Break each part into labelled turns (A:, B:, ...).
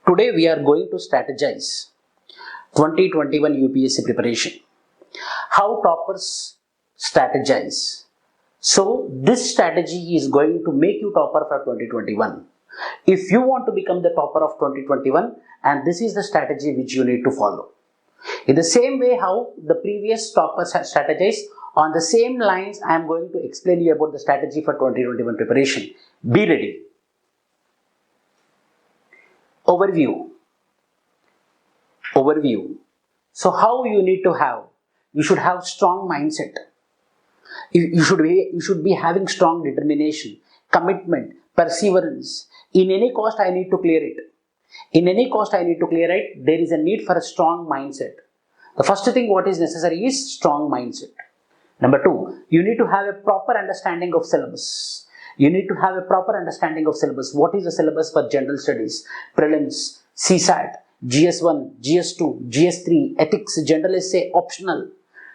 A: Today we are going to strategize 2021 UPSC preparation. How toppers strategize. So this strategy is going to make you topper for 2021. If you want to become the topper of 2021, and this is the strategy which you need to follow. In the same way how the previous toppers have strategized, on the same lines I am going to explain you about the strategy for 2021 preparation. Be ready. Overview. So how you need to have? You should have strong mindset. You should be having strong determination, commitment, perseverance. In any cost I need to clear it. There is a need for a strong mindset. The first thing what is necessary is strong mindset. Number two, you need to have a proper understanding of syllabus. What is the syllabus for general studies, prelims, CSAT, GS1, GS2, GS3, ethics, general essay, optional,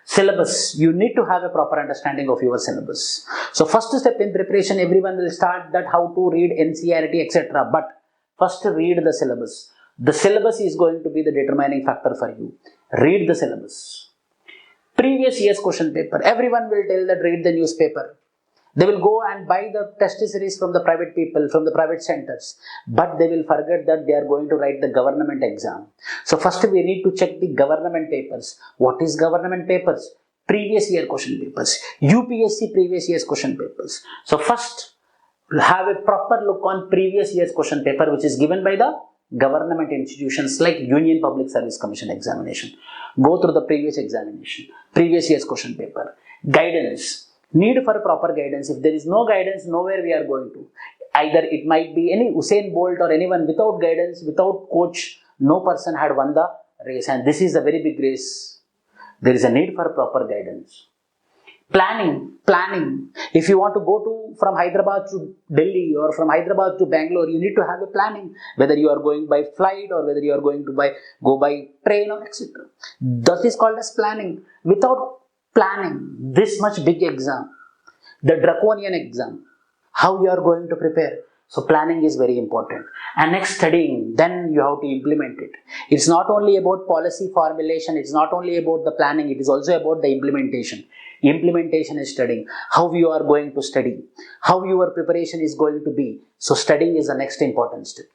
A: syllabus. You need to have a proper understanding of your syllabus. So first step in preparation, everyone will start that how to read NCERT, etc. But first read the syllabus. The syllabus is going to be the determining factor for you. Read the syllabus. Previous year's question paper. Everyone will tell that read the newspaper. They will go and buy the test series from the private people, from the private centers. But they will forget that they are going to write the government exam. So first we need to check the government papers. What is government papers? Previous year question papers. UPSC previous year's question papers. So first have a proper look on previous year's question paper which is given by the government institutions like Union Public Service Commission examination. Go through the previous examination, previous year's question paper. Guidance. Need for proper guidance. If there is no guidance, nowhere we are going to. Either it might be any Usain Bolt or anyone without guidance, without coach, no person had won the race. And this is a very big race. There is a need for proper guidance. Planning. If you want to go from Hyderabad to Delhi or from Hyderabad to Bangalore, you need to have a planning. Whether you are going by flight or whether you are going to go by train or etc. That is called as planning. Without planning, this much big exam, the draconian exam, how you are going to prepare? So planning is very important. And next, studying, then you have to implement it. It's not only about policy formulation, it's not only about the planning, it is also about the implementation. Implementation is studying. How you are going to study, how your preparation is going to be. So studying is the next important step.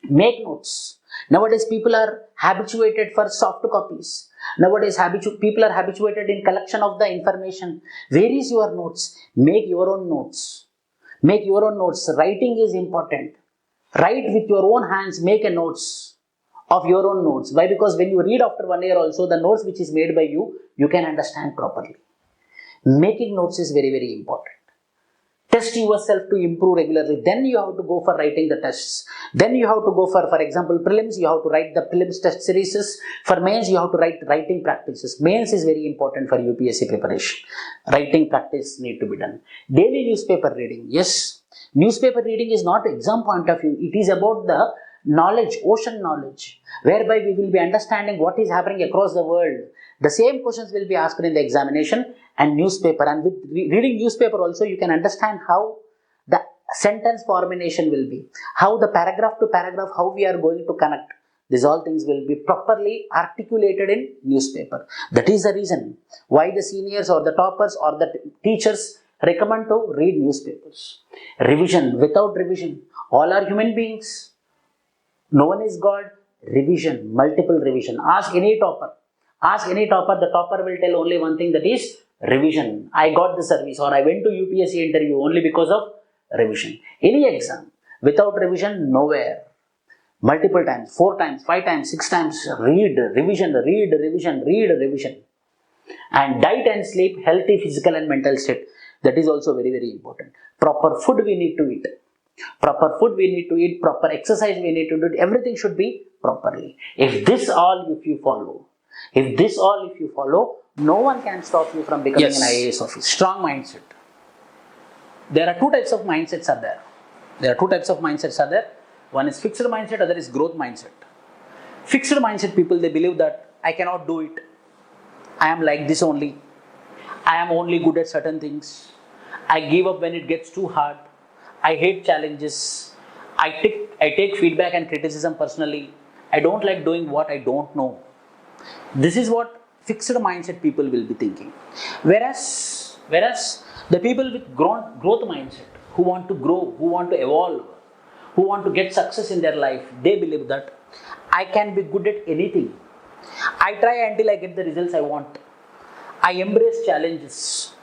A: Make notes. Nowadays people are habituated for soft copies. Nowadays people are habituated in collection of the information. Where is your notes? Make your own notes. Writing is important. Write with your own hands, make a notes of your own notes. Why? Because when you read after 1 year also, the notes which is made by you, you can understand properly. Making notes is very, very important. Test yourself to improve regularly. Then you have to go for writing the tests. Then you have to go for example, prelims. You have to write the prelims test series. For mains, you have to write writing practices. Mains is very important for UPSC preparation. Writing practice need to be done. Daily newspaper reading. Yes, newspaper reading is not exam point of view. It is about the knowledge, ocean knowledge, whereby we will be understanding what is happening across the world. The same questions will be asked in the examination and newspaper. And with reading newspaper also, you can understand how the sentence formulation will be, how the paragraph to paragraph, how we are going to connect. These all things will be properly articulated in newspaper. That is the reason why the seniors or the toppers or the teachers recommend to read newspapers. Revision. Without revision, all are human beings. No one is God. Revision, multiple revision. Ask any topper, the topper will tell only one thing, that is revision. I got the service or I went to UPSC interview only because of revision. Any exam, without revision, nowhere. Multiple times, 4 times, 5 times, 6 times, read, revision. And diet and sleep, healthy physical and mental state. That is also very, very important. Proper food we need to eat. Proper exercise we need to do. Everything should be properly. If you follow, no one can stop you from becoming an IAS officer. Strong mindset. There are two types of mindsets are there. One is fixed mindset, other is growth mindset. Fixed mindset people, they believe that I cannot do it. I am like this only. I am only good at certain things. I give up when it gets too hard. I hate challenges. I take feedback and criticism personally. I don't like doing what I don't know. This is what fixed mindset people will be thinking. Whereas the people with growth mindset, who want to grow, who want to evolve, who want to get success in their life, they believe that I can be good at anything. I try until I get the results I want. I embrace challenges.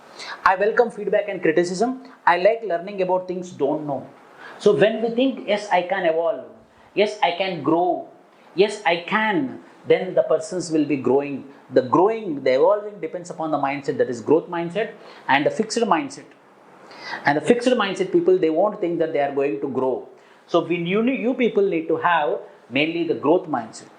A: I welcome feedback and criticism. I like learning about things don't know. So when we think, yes, I can evolve, yes, I can grow, yes, I can, then the persons will be growing. The evolving depends upon the mindset, that is growth mindset and the fixed mindset. And the fixed mindset people, they won't think that they are going to grow. So you people need to have mainly the growth mindset.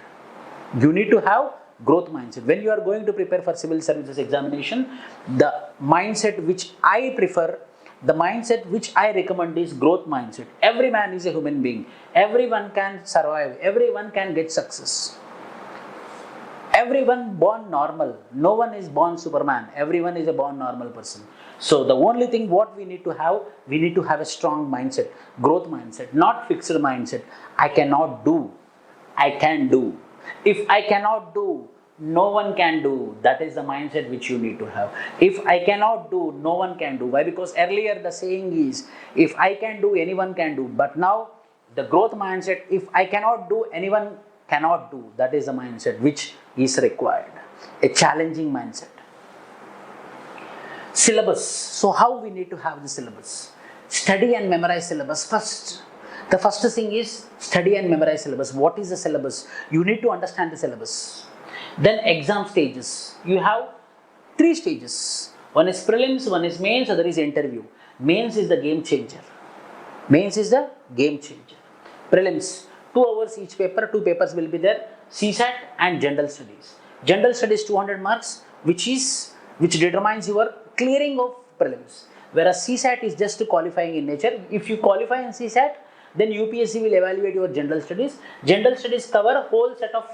A: You need to have growth mindset. When you are going to prepare for civil services examination, the mindset which I prefer, the mindset which I recommend is growth mindset. Every man is a human being. Everyone can survive. Everyone can get success. Everyone born normal. No one is born Superman. Everyone is a born normal person. So the only thing what we need to have a strong mindset, growth mindset, not fixed mindset. I cannot do. I can do. If I cannot do, no one can do. That is the mindset which you need to have. If I cannot do, no one can do. Why? Because earlier the saying is, if I can do, anyone can do. But now the growth mindset, if I cannot do, anyone cannot do. That is the mindset which is required. A challenging mindset. Syllabus. So how we need to have the syllabus? Study and memorize syllabus first. The first thing is study and memorize syllabus. What is the syllabus? You need to understand the syllabus. Then exam stages. You have 3 stages. One is prelims, one is mains, other is interview. Mains is the game changer. Mains is the game changer. Prelims, 2 hours each paper, 2 papers will be there. CSAT and general studies. General studies 200 marks, which determines your clearing of prelims. Whereas CSAT is just qualifying in nature. If you qualify in CSAT, then UPSC will evaluate your general studies. General studies cover whole set of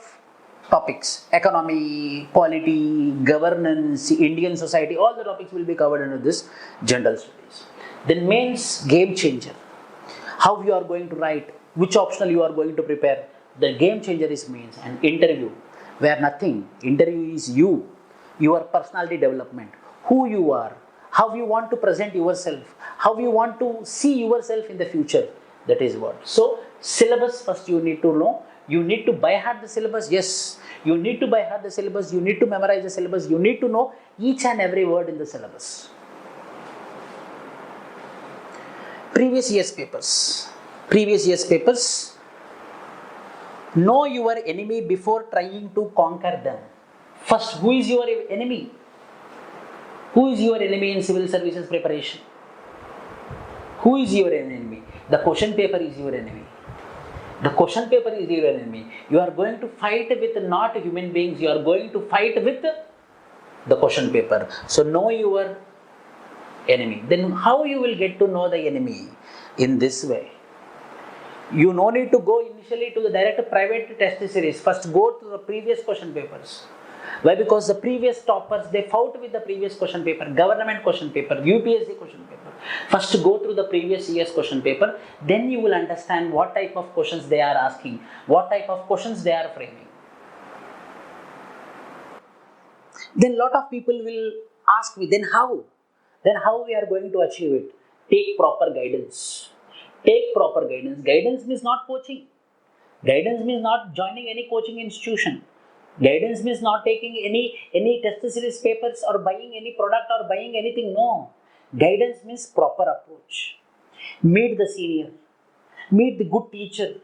A: topics: economy, polity, governance, Indian society. All the topics will be covered under this general studies. Then mains, game changer. How you are going to write, which optional you are going to prepare. The game changer is mains. And interview, where nothing. Interview is you, your personality development, who you are, how you want to present yourself, how you want to see yourself in the future. That is what. So, syllabus first you need to know. You need to by heart the syllabus. Yes, you need to by heart the syllabus. You need to memorize the syllabus. You need to know each and every word in the syllabus. Previous year's papers. Previous year's papers. Know your enemy before trying to conquer them. First, who is your enemy? Who is your enemy in civil services preparation? Who is your enemy? The question paper is your enemy. The question paper is your enemy. You are going to fight with not human beings. You are going to fight with the question paper. So know your enemy. Then how you will get to know the enemy? In this way. You no need to go initially to the direct private test series. First go to the previous question papers. Why? Because the previous toppers, they fought with the previous question paper, government question paper, UPSC question paper. First go through the previous year's question paper, then you will understand what type of questions they are asking, what type of questions they are framing. Then lot of people will ask me, then how? Then how we are going to achieve it? Take proper guidance. Take proper guidance. Guidance means not coaching. Guidance means not joining any coaching institution. Guidance means not taking any test series papers or buying any product or buying anything. No. Guidance means proper approach. Meet the senior. Meet the good teacher.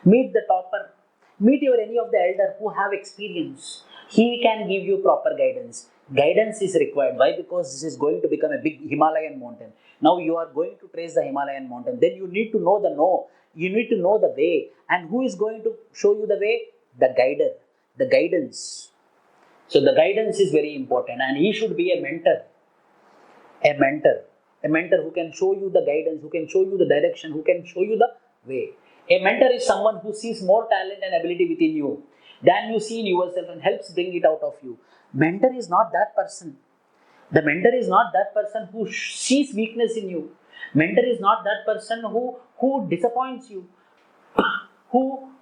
A: Meet the topper. Meet any of the elder who have experience. He can give you proper guidance. Guidance is required. Why? Because this is going to become a big Himalayan mountain. Now you are going to trace the Himalayan mountain. Then you need to know the know. You need to know the way. And who is going to show you the way? The guider. The guidance. So the guidance is very important, and he should be a mentor. A mentor who can show you the guidance, who can show you the direction, who can show you the way. A mentor is someone who sees more talent and ability within you than you see in yourself and helps bring it out of you. Mentor is not that person. The mentor is not that person who sees weakness in you. Mentor is not that person who disappoints you.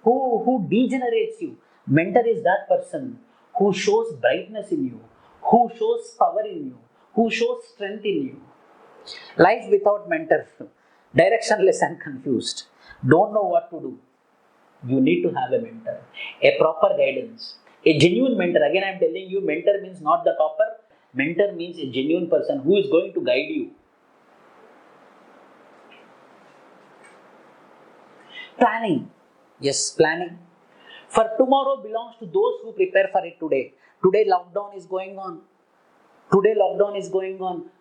A: who degenerates you. Mentor is that person who shows brightness in you, who shows power in you, who shows strength in you. Life without mentor, directionless and confused, don't know what to do. You need to have a mentor, a proper guidance, a genuine mentor. Again, I am telling you, mentor means not the topper. Mentor means a genuine person who is going to guide you. Planning. Yes, planning. For tomorrow belongs to those who prepare for it today. Today lockdown is going on.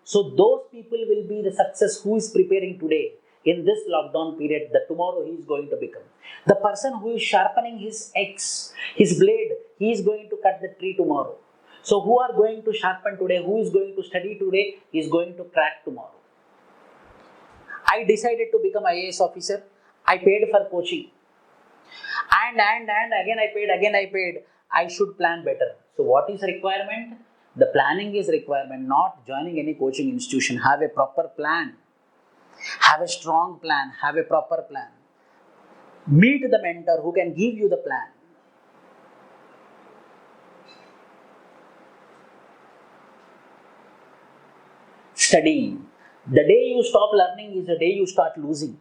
A: So those people will be the success who is preparing today. In this lockdown period, the tomorrow he is going to become. The person who is sharpening his axe, his blade, he is going to cut the tree tomorrow. So who are going to sharpen today, who is going to study today, is going to crack tomorrow. I decided to become IAS officer. I paid for coaching. And again I paid. I should plan better. So what is requirement? The planning is requirement, not joining any coaching institution. Have a proper plan. Have a strong plan. Have a proper plan. Meet the mentor who can give you the plan. Studying. The day you stop learning is the day you start losing.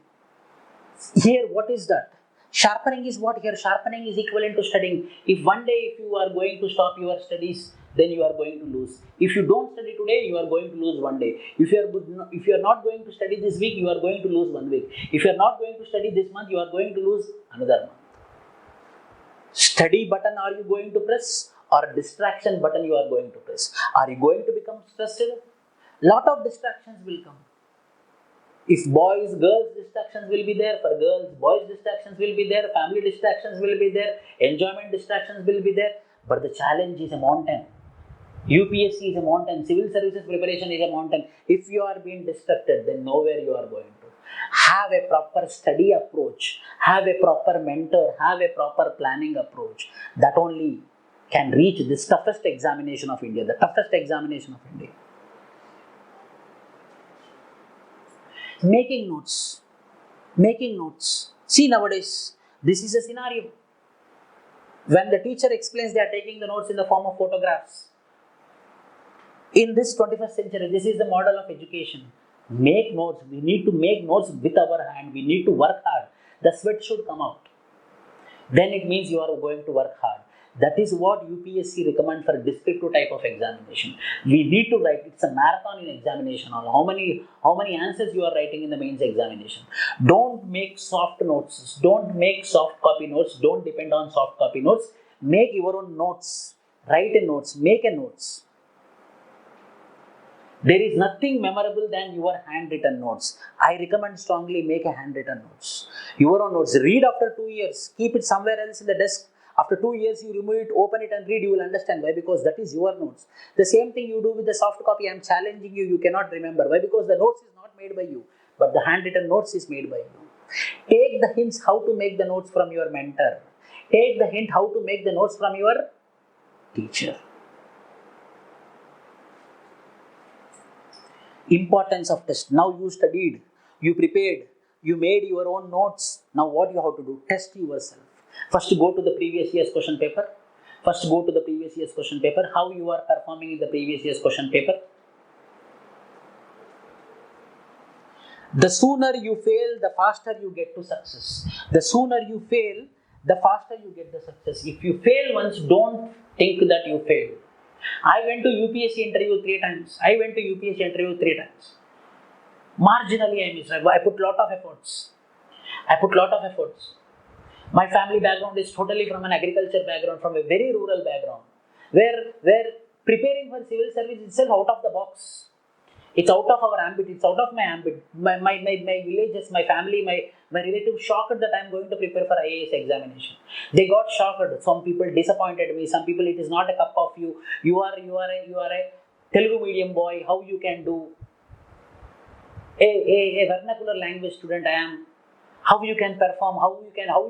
A: Here, what is that? Sharpening is what here? Sharpening is equivalent to studying. If one day if you are going to stop your studies, then you are going to lose. If you don't study today, you are going to lose one day. If you are not going to study this week, you are going to lose 1 week. If you are not going to study this month, you are going to lose another month. Study button are you going to press, or distraction button you are going to press? Are you going to become stressed? Lot of distractions will come. If boys, girls distractions will be there. For girls, boys distractions will be there. Family distractions will be there. Enjoyment distractions will be there. But the challenge is a mountain. UPSC is a mountain. Civil services preparation is a mountain. If you are being distracted, then nowhere you are going to. Have a proper study approach. Have a proper mentor. Have a proper planning approach. That only can reach this toughest examination of India. The toughest examination of India. Making notes. See, nowadays, this is a scenario. When the teacher explains, they are taking the notes in the form of photographs. In this 21st century, this is the model of education. Make notes. We need to make notes with our hand. We need to work hard. The sweat should come out. Then it means you are going to work hard. That is what UPSC recommends for descriptive type of examination. We need to write. It's a marathon in examination. How many answers you are writing in the mains examination. Don't make soft notes. Don't make soft copy notes. Don't depend on soft copy notes. Make your own notes. Write a notes. Make a notes. There is nothing memorable than your handwritten notes. I recommend strongly make a handwritten notes. Your own notes. Read after 2 years. Keep it somewhere else in the desk. After 2 years, you remove it, open it and read, you will understand why, because that is your notes. The same thing you do with the soft copy. I am challenging you, you cannot remember. Why? Because the notes is not made by you, but the handwritten notes is made by you. Take the hints how to make the notes from your mentor. Take the hint how to make the notes from your teacher. Importance of test. Now you studied, you prepared, you made your own notes. Now what you have to do? Test yourself. First go to the previous year's question paper. How you are performing in the previous year's question paper. The sooner you fail, the faster you get to success. The sooner you fail, the faster you get the success. If you fail once, don't think that you failed. I went to UPSC interview 3 times. Marginally I missed. I put lot of efforts. My family background is totally from an agriculture background, from a very rural background, where preparing for civil service itself out of the box. It's out of our ambit. It's out of my ambit. My villages, my family, my relatives shocked that I'm going to prepare for IAS examination. They got shocked. Some people disappointed me. Some people, it is not a cup of you. You are a Telugu medium boy. How you can do? A vernacular language student I am. How you can perform? How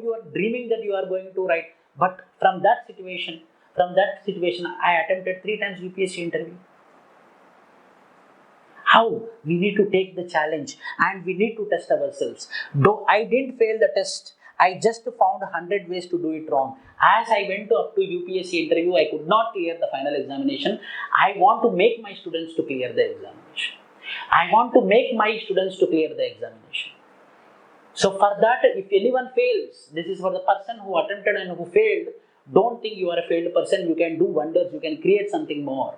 A: you are dreaming that you are going to write? But from that situation, I attempted 3 times UPSC interview. How? We need to take the challenge and we need to test ourselves. Though I didn't fail the test, I just found 100 ways to do it wrong. As I went up to UPSC interview, I could not clear the final examination. I want to make my students to clear the examination. I want to make my students to clear the examination. So for that, if anyone fails, this is for the person who attempted and who failed. Don't think you are a failed person. You can do wonders. You can create something more.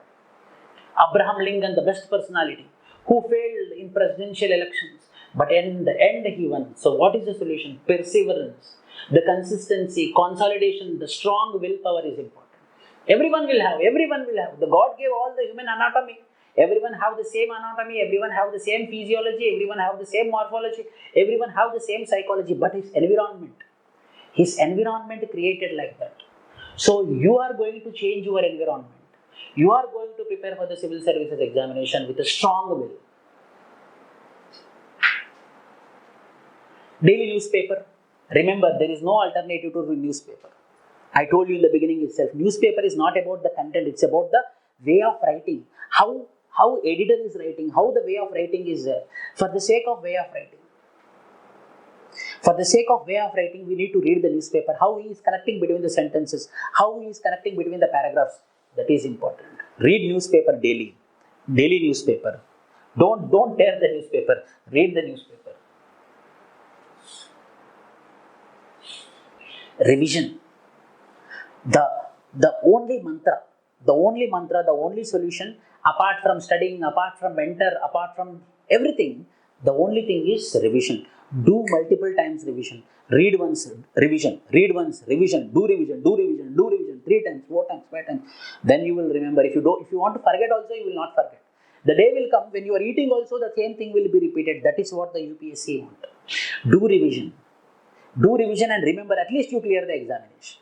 A: Abraham Lincoln, the best personality, who failed in presidential elections, but in the end he won. So what is the solution? Perseverance, the consistency, consolidation, the strong willpower is important. Everyone will have. The God gave all the human anatomy. Everyone have the same anatomy, everyone have the same physiology, everyone have the same morphology, everyone have the same psychology, but his environment created like that. So you are going to change your environment. You are going to prepare for the civil services examination with a strong will. Daily newspaper. Remember, there is no alternative to newspaper. I told you in the beginning itself, newspaper is not about the content, it's about the way of writing. How editor is writing, how the way of writing is there. For the sake of way of writing. For the sake of way of writing, we need to read the newspaper. How he is connecting between the sentences, how he is connecting between the paragraphs. That is important. Read newspaper daily. Daily newspaper. Don't tear the newspaper. Read the newspaper. Revision. The only mantra, the only solution, apart from studying, apart from mentor, apart from everything, the only thing is revision. Do multiple times revision. Read once, revision. Read once, revision. Do revision. 3 times, 4 times, 5 times. Then you will remember. If you want to forget also, you will not forget. The day will come when you are eating also, the same thing will be repeated. That is what the UPSC want. Do revision. Do revision and remember, at least you clear the examination.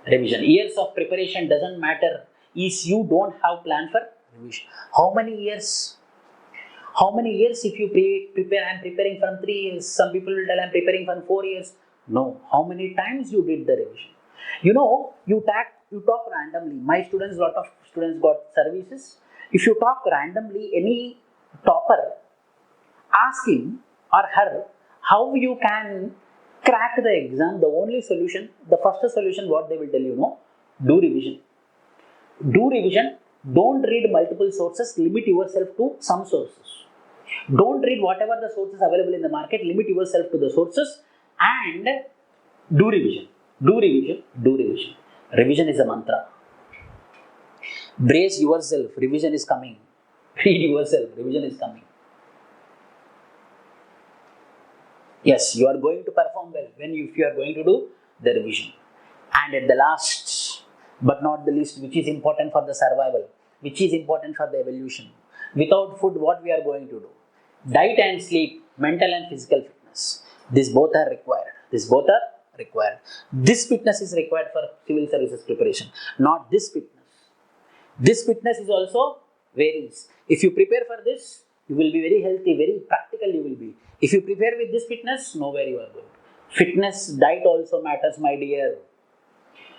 A: Revision. Years of preparation doesn't matter if you don't have plan for revision. How many years if you prepare? I am preparing from 3 years. Some people will tell I am preparing from 4 years. No. How many times you did the revision? You talk randomly. My students, lot of students got services. If you talk randomly, any topper, ask him or her how you can crack the exam. The only solution, the first solution, what they will tell you, do revision. Do revision. Don't read multiple sources. Limit yourself to some sources. Don't read whatever the sources available in the market. Limit yourself to the sources and do revision. Do revision. Do revision. Revision is a mantra. Brace yourself. Revision is coming. Read yourself. Revision is coming. Yes, you are going to perform well if you are going to do the revision. And at the last, but not the least, which is important for the survival, which is important for the evolution. Without food, what we are going to do? Diet and sleep, mental and physical fitness. These both are required. This fitness is required for civil services preparation, not this fitness. This fitness is also varies. If you prepare for this, you will be very healthy, very practical you will be. If you prepare with this fitness, nowhere you are going. Fitness, diet also matters, my dear.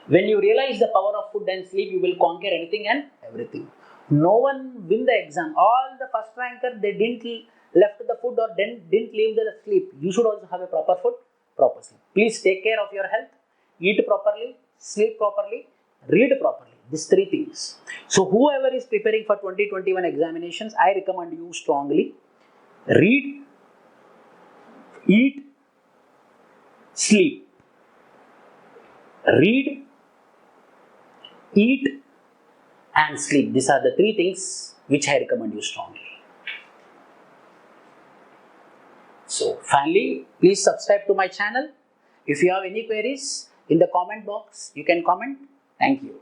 A: When you realize the power of food and sleep, you will conquer anything and everything. No one win the exam. All the first ranker, they didn't left the food or didn't leave the sleep. You should also have a proper food, proper sleep. Please take care of your health. Eat properly, sleep properly, read properly. These 3 things. So whoever is preparing for 2021 examinations, I recommend you strongly. Read, eat, sleep. Read, eat and sleep. These are the 3 things which I recommend you strongly. So finally, please subscribe to my channel. If you have any queries, in the comment box, you can comment. Thank you.